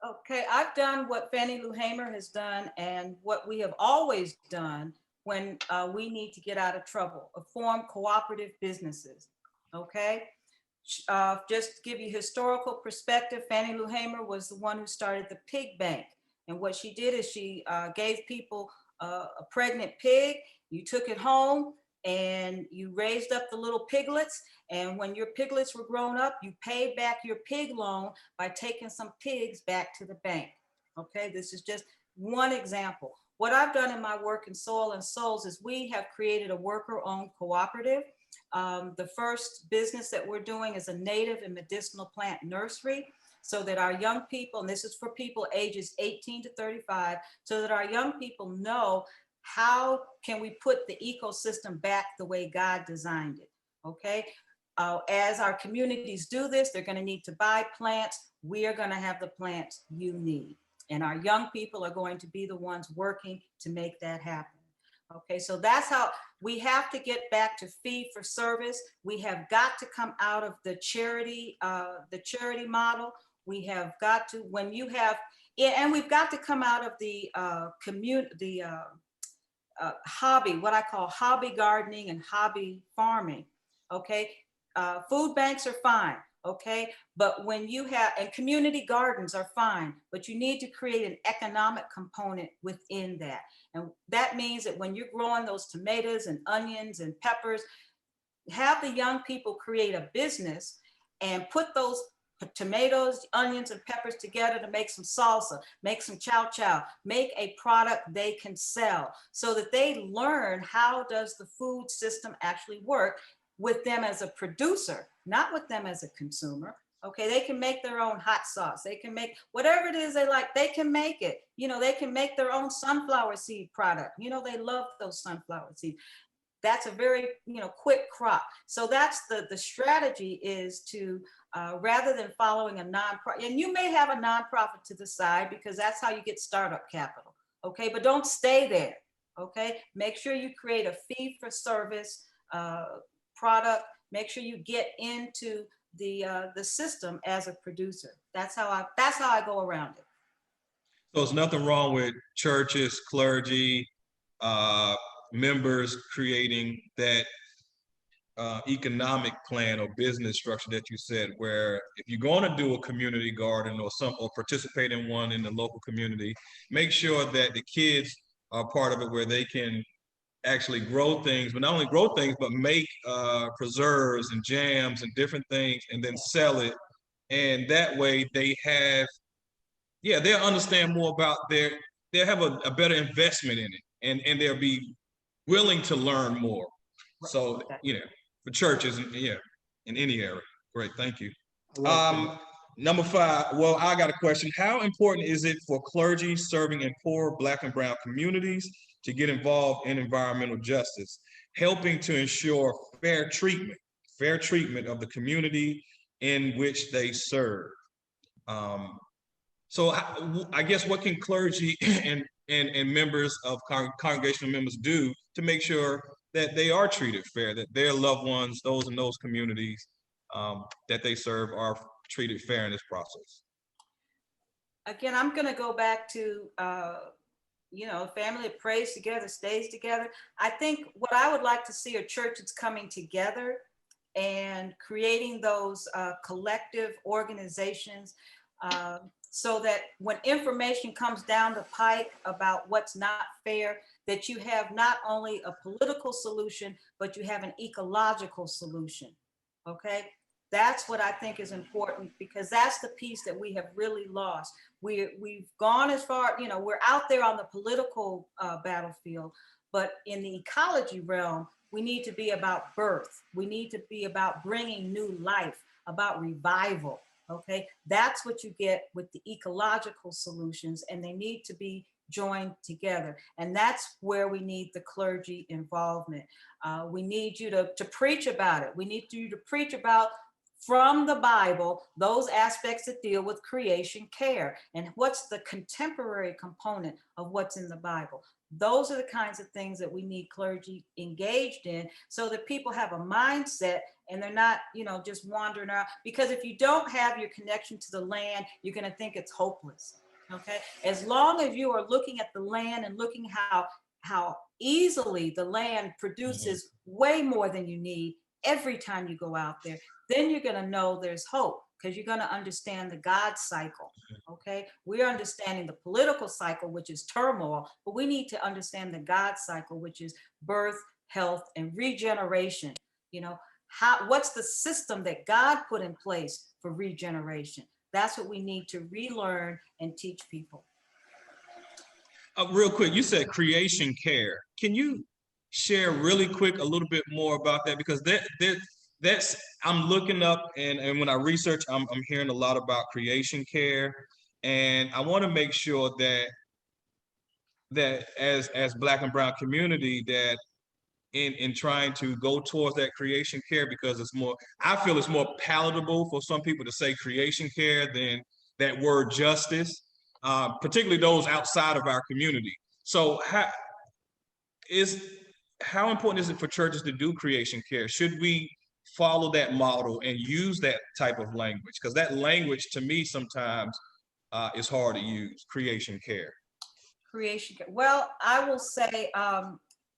Okay, I've done what Fannie Lou Hamer has done and what we have always done when we need to get out of trouble, form cooperative businesses, okay? Just to give you historical perspective, Fannie Lou Hamer was the one who started the pig bank. And what she did is she gave people a pregnant pig, you took it home, and you raised up the little piglets. And when your piglets were grown up, you paid back your pig loan by taking some pigs back to the bank. Okay, this is just one example. What I've done in my work in Soil and Souls is we have created a worker-owned cooperative. The first business that we're doing is a native and medicinal plant nursery, so that our young people, and this is for people ages 18 to 35, so that our young people know how can we put the ecosystem back the way God designed it, okay? As our communities do this, they're gonna need to buy plants. We are gonna have the plants you need. And our young people are going to be the ones working to make that happen. Okay, so that's how we have to get back to fee for service. We have got to come out of the charity model. We have got to, when you have, and we've got to come out of the hobby, what I call hobby gardening and hobby farming, okay? Food banks are fine, okay? But when you have, and community gardens are fine, but you need to create an economic component within that. And that means that when you're growing those tomatoes and onions and peppers, have the young people create a business and put those tomatoes, onions, and peppers together to make some salsa, make some chow chow, make a product they can sell so that they learn how does the food system actually work with them as a producer, not with them as a consumer. Okay, they can make their own hot sauce. They can make whatever it is they like, they can make it. They can make their own sunflower seed product. They love those sunflower seeds. That's a very, quick crop. So that's the strategy is to, rather than following a nonprofit, and you may have a nonprofit to the side because that's how you get startup capital, okay? But don't stay there, okay? Make sure you create a fee for service product. Make sure you get into the system as a producer. That's how I go around it. So there's nothing wrong with churches, clergy, members creating that economic plan or business structure that you said, where if you're going to do a community garden or participate in one in the local community, make sure that the kids are part of it where they can actually grow things, but not only grow things, but make preserves and jams and different things and then sell it. And that way they have, they'll understand more about they'll have a better investment in it and they'll be willing to learn more. So, for churches, in any area. Great, thank you. Number 5, well, I got a question. How important is it for clergy serving in poor Black and brown communities to get involved in environmental justice, helping to ensure fair treatment of the community in which they serve? So I guess what can clergy and members of congregational members do to make sure that they are treated fair, that their loved ones, those in those communities that they serve, are treated fair in this process. Again, I'm going to go back to, family that prays together, stays together. I think what I would like to see are churches coming together and creating those collective organizations so that when information comes down the pike about what's not fair, that you have not only a political solution, but you have an ecological solution, okay? That's what I think is important, because that's the piece that we have really lost. We've gone as far, we're out there on the political battlefield, but in the ecology realm, we need to be about birth. We need to be about bringing new life, about revival, okay? That's what you get with the ecological solutions, and they need to be joined together. And that's where we need the clergy involvement. We need you to preach about it. We need you to preach about, from the Bible, those aspects that deal with creation care and what's the contemporary component of what's in the Bible. Those are the kinds of things that we need clergy engaged in, so that people have a mindset and they're not, just wandering around. Because if you don't have your connection to the land, you're going to think it's hopeless. Okay. As long as you are looking at the land and looking how easily the land produces way more than you need every time you go out there, then you're going to know there's hope, because you're going to understand the God cycle. Okay. We're understanding the political cycle, which is turmoil, but we need to understand the God cycle, which is birth, health, and regeneration. What's the system that God put in place for regeneration? That's what we need to relearn and teach people. Real quick, you said creation care. Can you share really quick a little bit more about that? Because that's I'm looking up, and when I research, I'm hearing a lot about creation care, and I want to make sure that as Black and Brown community, that in trying to go towards that creation care, because I feel it's more palatable for some people to say creation care than that word justice, particularly those outside of our community. So how important is it for churches to do creation care? Should we follow that model and use that type of language? Because that language, to me, sometimes is hard to use, creation care. Creation care. Well, I will say,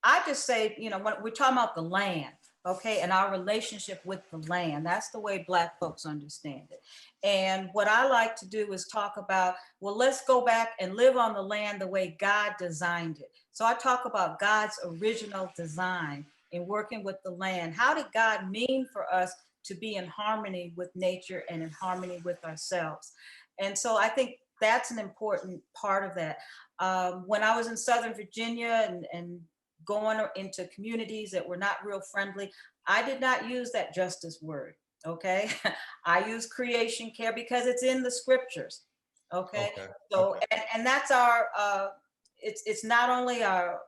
I just say, when we're talking about the land, okay, and our relationship with the land, that's the way Black folks understand it. And what I like to do is talk about, well, let's go back and live on the land the way God designed it. So I talk about God's original design in working with the land. How did God mean for us to be in harmony with nature and in harmony with ourselves? And so I think that's an important part of that. When I was in Southern Virginia and going into communities that were not real friendly, I did not use that justice word, okay? I use creation care because it's in the scriptures, okay? So, and that's our, it's not only our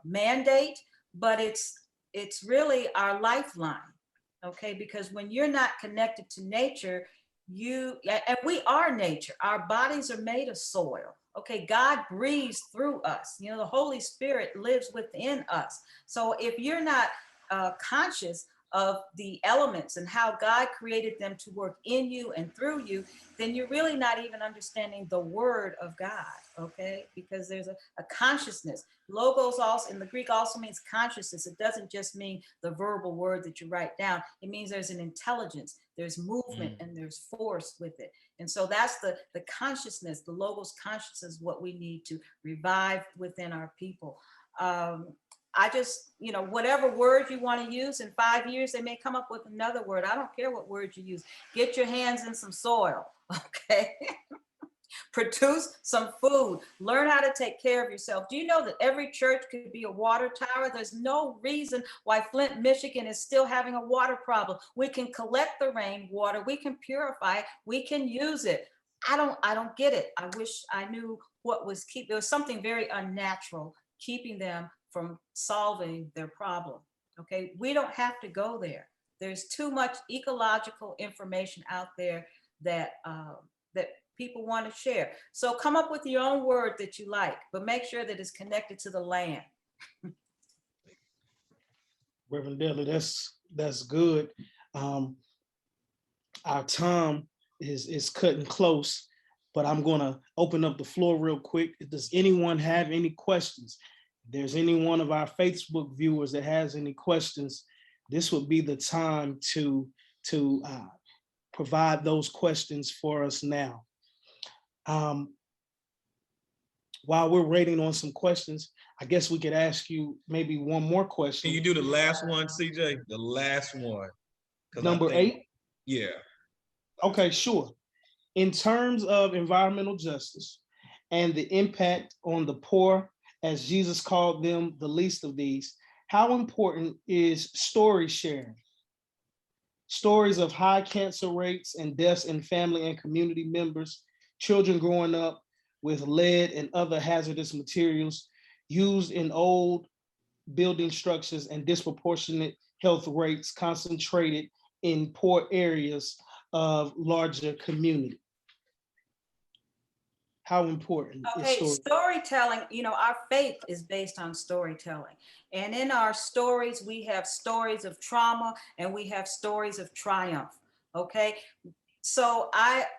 mandate, but it's really our lifeline, okay? Because when you're not connected to nature, and we are nature, our bodies are made of soil. Okay, God breathes through us. The Holy Spirit lives within us. So if you're not conscious of the elements and how God created them to work in you and through you, then you're really not even understanding the word of God, okay? Because there's a consciousness. Logos also in the Greek also means consciousness. It doesn't just mean the verbal word that you write down. It means there's an intelligence, there's movement, and there's force with it. And so that's the consciousness, the Logos consciousness is what we need to revive within our people. I just, whatever word you want to use, in 5 years, they may come up with another word. I don't care what word you use. Get your hands in some soil, okay? Produce some food. Learn how to take care of yourself. Do you know that every church could be a water tower? There's no reason why Flint, Michigan is still having a water problem. We can collect the rainwater. We can purify it. We can use it. I don't get it. I wish I knew what was there was something very unnatural keeping them from solving their problem. Okay, we don't have to go there. There's too much ecological information out there that people want to share. So come up with your own word that you like, but make sure that it's connected to the land. Reverend Dele, that's good. Our time is cutting close, but I'm gonna open up the floor real quick. Does anyone have any questions? If there's any one of our Facebook viewers that has any questions, this would be the time to provide those questions for us now. While we're waiting on some questions, I guess we could ask you maybe one more question. Can you do the last one, CJ? The last one. Number 8? Yeah. Okay, sure. In terms of environmental justice and the impact on the poor, as Jesus called them the least of these, how important is story sharing? Stories of high cancer rates and deaths in family and community members, children growing up with lead and other hazardous materials used in old building structures, and disproportionate health rates concentrated in poor areas of larger community. How important is storytelling? You know, our faith is based on storytelling. And in our stories, we have stories of trauma and we have stories of triumph. Okay. So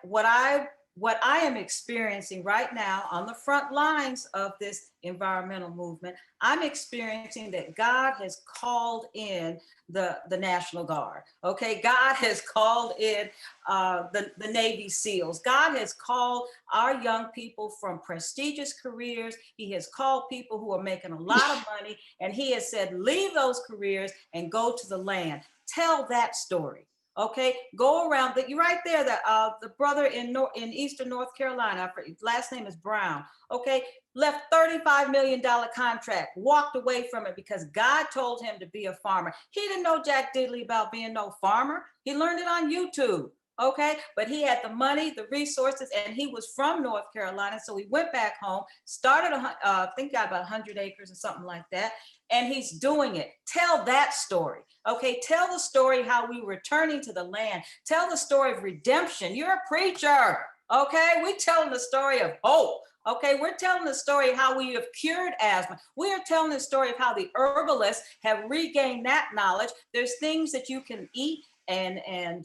what I am experiencing right now on the front lines of this environmental movement, I'm experiencing that God has called in the National Guard. Okay, God has called in the Navy SEALs. God has called our young people from prestigious careers. He has called people who are making a lot of money, and he has said, leave those careers and go to the land. Tell that story. Okay, go around. You're right there. The brother in Eastern North Carolina, last name is Brown. Okay, left $35 million contract, walked away from it because God told him to be a farmer. He didn't know jack diddly about being no farmer. He learned it on YouTube. Okay, but he had the money, the resources, and he was from North Carolina. So he went back home, started, I think got about 100 acres or something like that. And he's doing it. Tell that story. Okay, tell the story how we were returning to the land. Tell the story of redemption. You're a preacher. Okay, we're telling the story of hope. Okay, we're telling the story of how we have cured asthma. We are telling the story of how the herbalists have regained that knowledge. There's things that you can eat and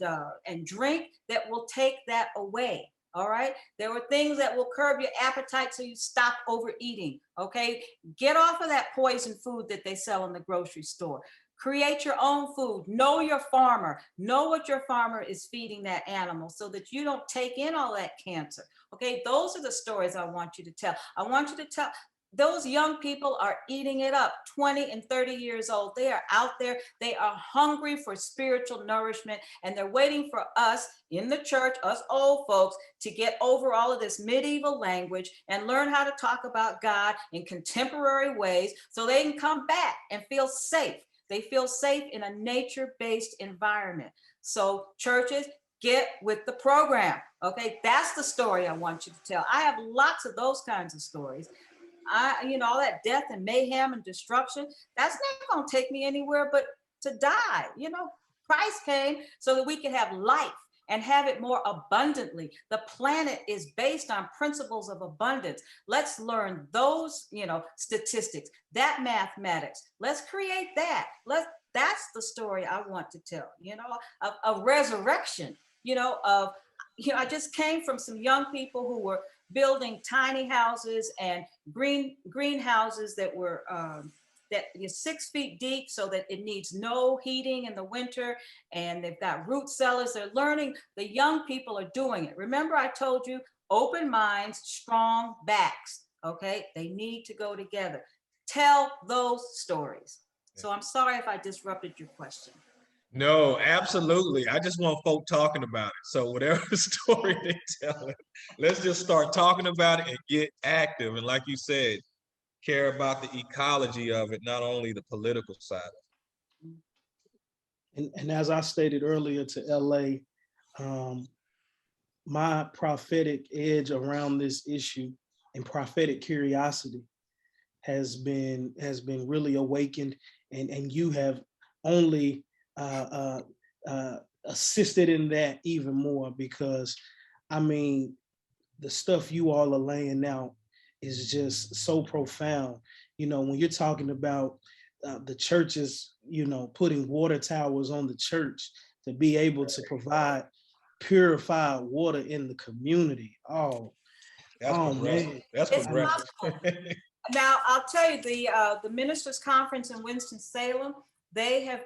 drink that will take that away. All right. There were things that will curb your appetite so you stop overeating. Okay. Get off of that poison food that they sell in the grocery store. Create your own food. Know your farmer. Know what your farmer is feeding that animal so that you don't take in all that cancer. Okay. Those are the stories I want you to tell. I want you to tell. Those young people are eating it up, 20 and 30 years old. They are out there. They are hungry for spiritual nourishment, and they're waiting for us in the church, us old folks, to get over all of this medieval language and learn how to talk about God in contemporary ways so they can come back and feel safe. They feel safe in a nature-based environment. So churches, get with the program. Okay, that's the story I want you to tell. I have lots of those kinds of stories. All that death and mayhem and destruction, that's not going to take me anywhere but to die. Christ came so that we can have life and have it more abundantly. The planet is based on principles of abundance. Let's learn those, statistics, that mathematics. Let's create that. That's the story I want to tell, of resurrection, I just came from some young people who were building tiny houses and greenhouses that were 6 feet deep so that it needs no heating in the winter. And they've got root cellars. They're learning. The young people are doing it. Remember, I told you, open minds, strong backs. Okay, they need to go together. Tell those stories. So I'm sorry if I disrupted your question. No, absolutely. I just want folk talking about it. So whatever story they tell it, let's just start talking about it and get active. And like you said, care about the ecology of it, not only the political side. And as I stated earlier to LA, my prophetic edge around this issue and prophetic curiosity has been really awakened, and you have only assisted in that even more, because the stuff you all are laying out is just so profound. You know, when you're talking about the churches, you know, putting water towers on the church to be able to provide purified water in the community. That's progressive. Man. That's It's progressive. Now, I'll tell you, the ministers' conference in Winston-Salem, they have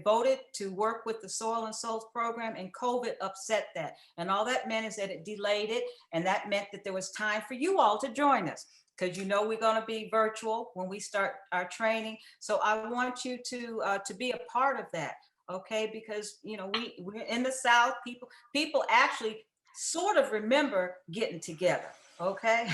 voted to work with the Soil and Souls program, and COVID upset that. And all that meant is that it delayed it, and that meant that there was time for you all to join us, because you know we're going to be virtual when we start our training. So I want you to be a part of that, okay? Because you know we're in the South. People actually sort of remember getting together, okay?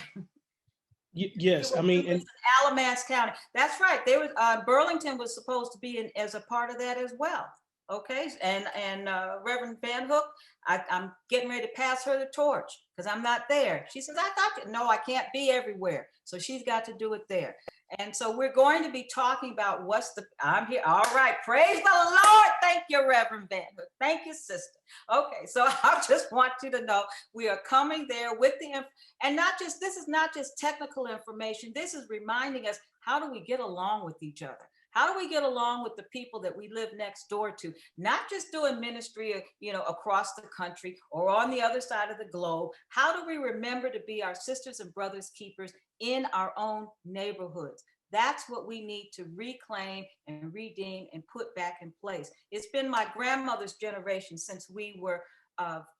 Yes, I mean, and Alamance County. That's right. There was Burlington was supposed to be in as a part of that as well. Okay, and Reverend Van Hook, I'm getting ready to pass her the torch because I'm not there. She says, I thought you. No, I can't be everywhere, so she's got to do it there. And so we're going to be talking about I'm here. All right, praise the Lord. Thank you, Reverend Van Hook. Thank you, sister. Okay, so I just want you to know we are coming there with and this is not just technical information. This is reminding us, how do we get along with each other? How do we get along with the people that we live next door to? Not just doing ministry, you know, across the country or on the other side of the globe. How do we remember to be our sisters and brothers keepers in our own neighborhoods? That's what we need to reclaim and redeem and put back in place. It's been my grandmother's generation since we were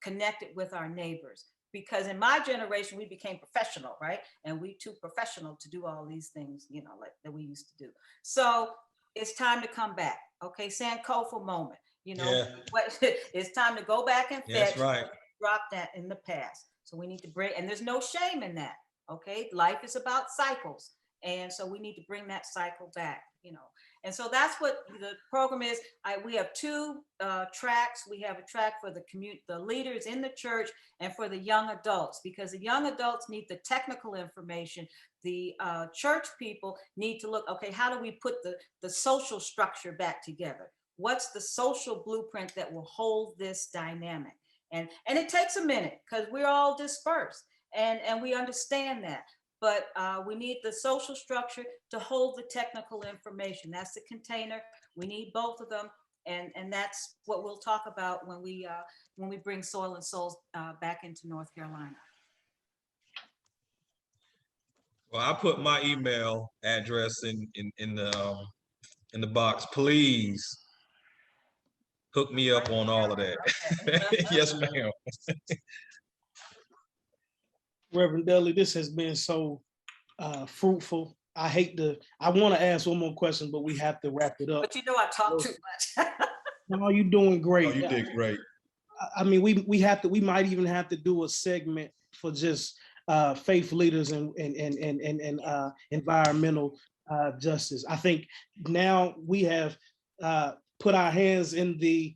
connected with our neighbors. Because in my generation, we became professional, right? And we too professional to do all these things, you know, like that we used to do. So it's time to come back. Okay, Sankofa moment. You know, Yeah. It's time to go back and That's fetch. right. Drop that in the past. So we need to bring, and there's no shame in that. Okay, life is about cycles, and so we need to bring that cycle back. You know, and so that's what the program is. We have two tracks. We have a track for the leaders in the church, and for the young adults, because the young adults need the technical information. The church people need to look, okay, how do we put the social structure back together? What's the social blueprint that will hold this dynamic? And it takes a minute because we're all dispersed, and we understand that. But we need the social structure to hold the technical information. That's the container. We need both of them. And that's what we'll talk about when we bring Soil and Souls back into North Carolina. Well, I put my email address in the box. Please hook me up on all of that. Okay. Yes, ma'am. Reverend Dele, this has been so fruitful. I want to ask one more question, but we have to wrap it up. But you know I talk too much. No, you're doing great. Oh, you did great. I mean, we might even have to do a segment for just faith leaders and environmental justice. I think now we have put our hands in the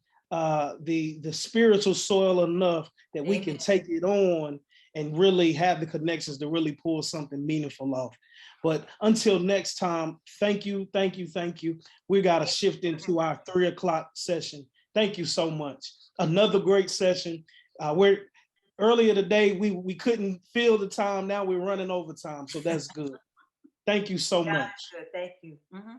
spiritual soil enough that we can take it on and really have the connections to really pull something meaningful off. But until next time, thank you. We got to shift into our 3 o'clock session. Thank you so much. Another great session. We're earlier today, we couldn't fill the time. Now we're running over time. So that's good. Thank you so much. Good. Thank you. Mm-hmm.